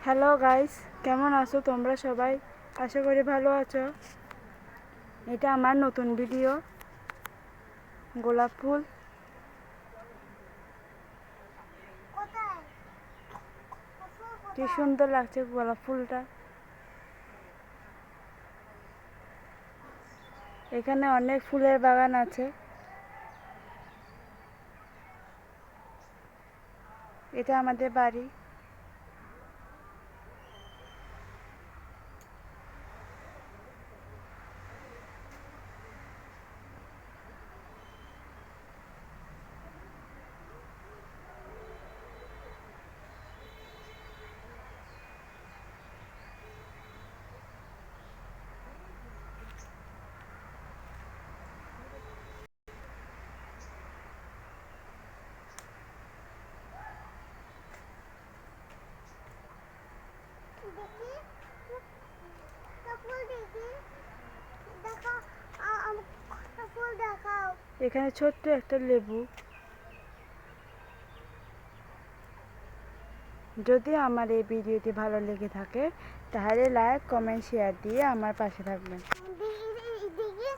Hello guys, কেমন আছো তোমরা সবাই? আশা করি ভালো আছো। এটা আমার নতুন ভিডিও। গোলাপ ফুল কি সুন্দর লাগছে গোলাপ ফুলটা। এখানে অনেক ফুলের বাগান আছে। এটা আমাদের বাড়ি। এখানে ছোট্ট একটা লেবু। যদি আমার এই ভিডিওটি ভালো লেগে থাকে তাহলে লাইক, কমেন্ট, শেয়ার দিয়ে আমার পাশে থাকবেন।